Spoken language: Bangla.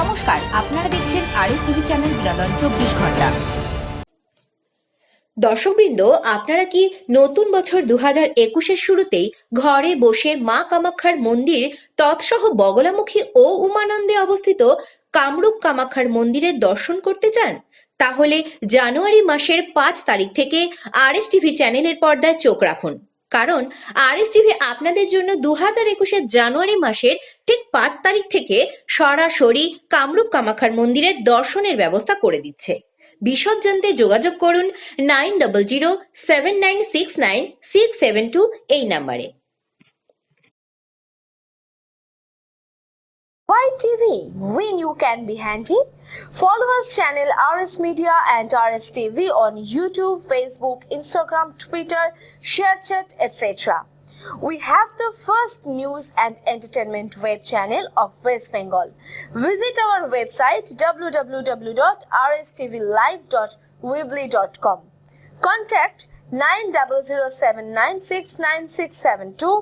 নমস্কার, আপনারা দেখছেন আরএস টিভি চ্যানেল বিনোদন 24 ঘন্টা। দর্শকবৃন্দ, আপনারা কি নতুন বছর 2021-এর শুরুতেই ঘরে বসে মা কামাখ্যার মন্দির তৎসহ বগলামুখী ও উমানন্দে অবস্থিত কামরূপ কামাখ্যার মন্দিরের দর্শন করতে চান? তাহলে জানুয়ারি মাসের 5 তারিখ থেকে আরএস টিভি চ্যানেলের পর্দায় চোখ রাখুন। কারণ আরএস টিভি আপনাদের জন্য 2021-এর জানুয়ারি মাসের ঠিক 5 তারিখ থেকে সরাসরি কামরূপ কামাখ্যার মন্দিরের দর্শনের ব্যবস্থা করে দিচ্ছে। বিশদ জানতে যোগাযোগ করুন 9007969672 এই নাম্বারে। Why TV? We knew can be handy. Follow us channel RS Media and RS TV on YouTube, Facebook, Instagram, Twitter, ShareChat, etc. We have the first news and entertainment web channel of West Bengal. Visit our website www.rstvlive.weebly.com. Contact 9007969672